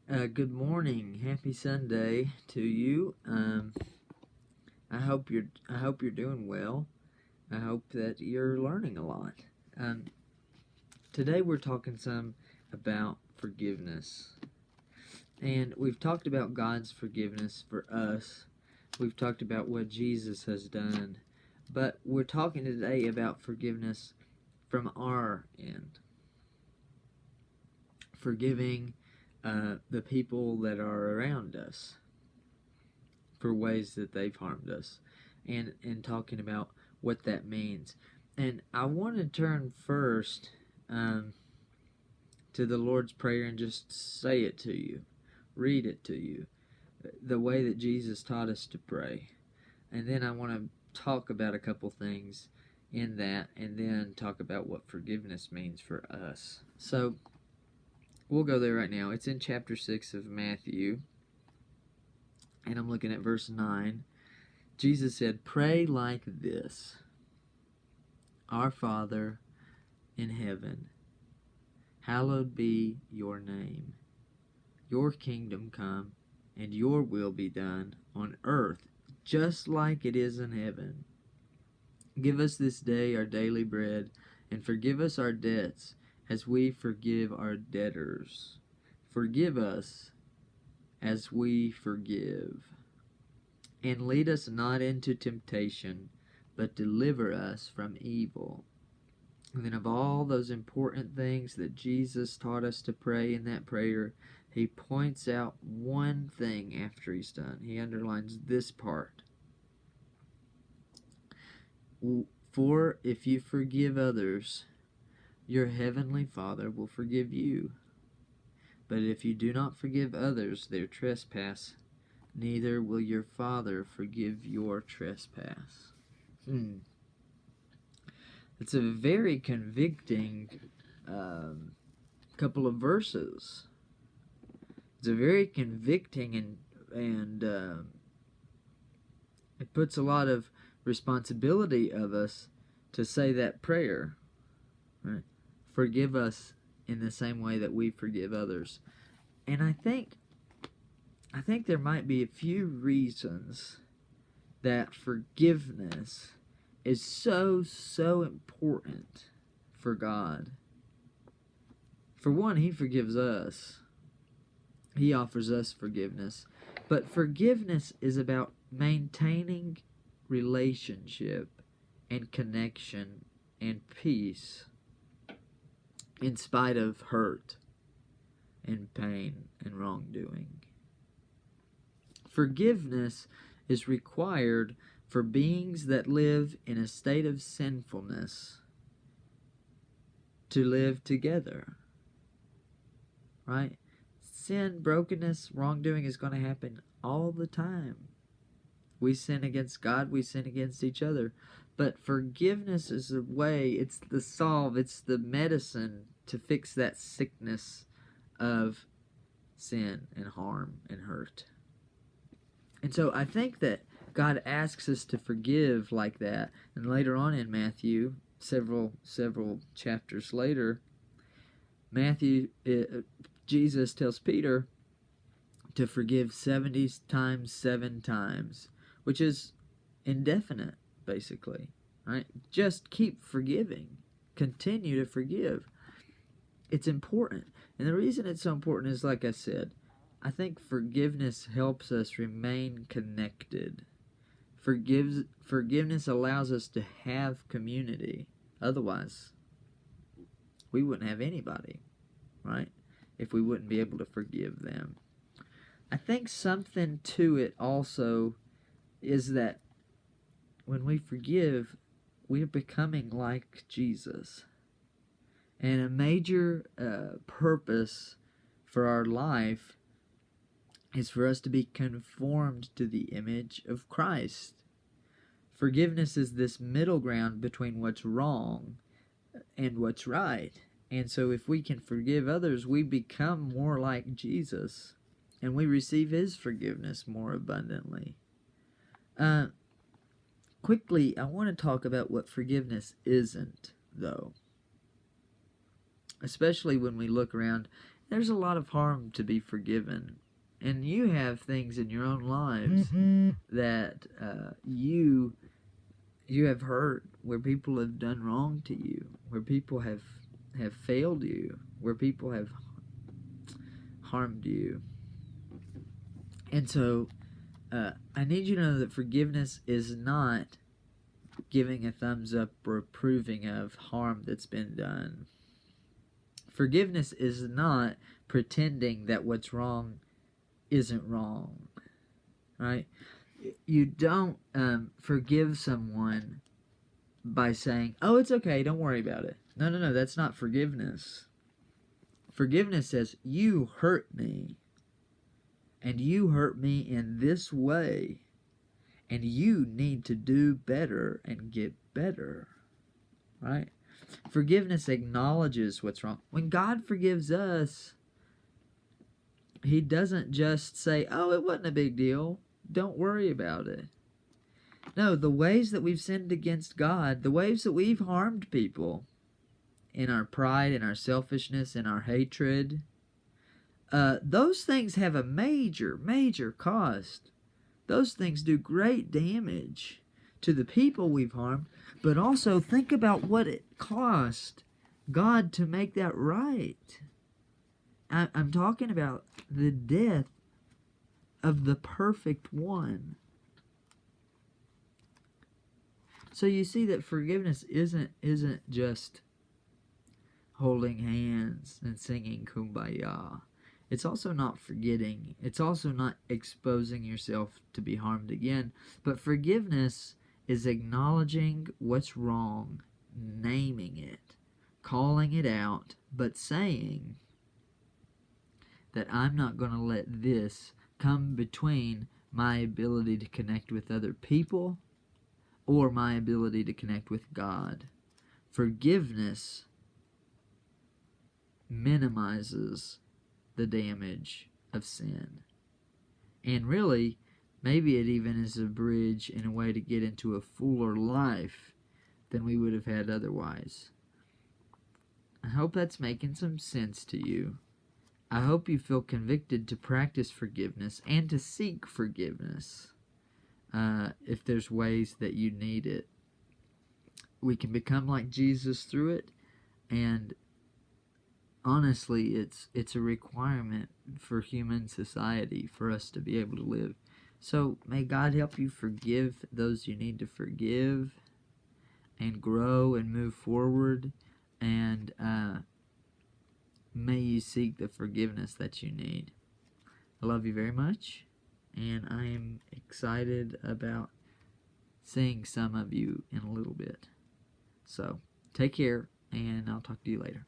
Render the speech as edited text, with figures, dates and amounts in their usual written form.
Good morning. Happy Sunday to you. I hope you're doing well. I hope that you're learning a lot. Um, Today we're talking some about forgiveness, and we've talked about God's forgiveness for us. We've talked about what Jesus has done, but we're talking today about forgiveness from our end, forgiving the people that are around us for ways that they've harmed us, and talking about what that means. And I want to turn first to the Lord's Prayer and just say it to you, read it to you, the way that Jesus taught us to pray. And then I want to talk about a couple things in that, and then talk about what forgiveness means for us. So we'll go there right now. It's in chapter 6 of Matthew, and I'm looking at verse 9. Jesus said, "Pray like this: Our Father in heaven, hallowed be your name. Your kingdom come, and your will be done on earth, just like it is in heaven. Give us this day our daily bread, and forgive us our debts, as we forgive our debtors. Forgive us as we forgive. And lead us not into temptation, but deliver us from evil." And then, of all those important things that Jesus taught us to pray in that prayer, he points out one thing after he's done. He underlines this part: "For if you forgive others, your heavenly Father will forgive you. But if you do not forgive others their trespass, neither will your Father forgive your trespass." It's a very convicting couple of verses. It's a very convicting, and it puts a lot of responsibility of us to say that prayer. Right? Forgive us in the same way that we forgive others. And I think there might be a few reasons that forgiveness is so important for God. For one, he forgives us. He offers us forgiveness. But forgiveness is about maintaining relationship and connection and peace in spite of hurt and pain and wrongdoing. Forgiveness is required for beings that live in a state of sinfulness to live together. Right? Sin, brokenness, wrongdoing is going to happen all the time. We sin against God, we sin against each other. But forgiveness is the way, it's the solve, it's the medicine to fix that sickness of sin and harm and hurt. And so I think that God asks us to forgive like that. And later on in Matthew, several chapters later, Jesus tells Peter to forgive 70 times 7 times, which is indefinite, basically. Right? Just keep forgiving. Continue to forgive. It's important. And the reason it's so important is, like I said, I think forgiveness helps us remain connected. Forgiveness allows us to have community. Otherwise, we wouldn't have anybody, right? If we wouldn't be able to forgive them. I think something to it also is that when we forgive, we're becoming like Jesus. And a major purpose for our life is for us to be conformed to the image of Christ. Forgiveness is this middle ground between what's wrong and what's right. And so if we can forgive others, we become more like Jesus, and we receive his forgiveness more abundantly. Quickly, I want to talk about what forgiveness isn't, though. Especially when we look around there's a lot of harm to be forgiven. And you have things in your own lives that you have hurt, where people have done wrong to you, where people have failed you, where people have harmed you. And so I need you to know that forgiveness is not giving a thumbs up or approving of harm that's been done. Forgiveness is not pretending that what's wrong isn't wrong, right? You don't forgive someone by saying, oh, it's okay, don't worry about it. No, that's not forgiveness. Forgiveness says, you hurt me, and you hurt me in this way, and you need to do better and get better, right? Forgiveness acknowledges what's wrong. When God forgives us, He doesn't just say, oh, it wasn't a big deal, don't worry about it. No, the ways that we've sinned against God, the ways that we've harmed people in our pride, in our selfishness, in our hatred, those things have a major, major cost. Those things do great damage to the people we've harmed, but also think about what it cost God to make that right. I'm talking about the death of the perfect one. So you see that forgiveness isn't just holding hands and singing Kumbaya. It's also not forgetting. It's also not exposing yourself to be harmed again. But forgiveness is acknowledging what's wrong, naming it, calling it out, but saying that I'm not going to let this come between my ability to connect with other people or my ability to connect with God. Forgiveness minimizes the damage of sin. And really, maybe it even is a bridge in a way to get into a fuller life than we would have had otherwise. I hope that's making some sense to you. I hope you feel convicted to practice forgiveness and to seek forgiveness if there's ways that you need it. We can become like Jesus through it, and honestly, it's a requirement for human society for us to be able to live. So may God help you forgive those you need to forgive and grow and move forward, and may you seek the forgiveness that you need. I love you very much, and I am excited about seeing some of you in a little bit. So take care, and I'll talk to you later.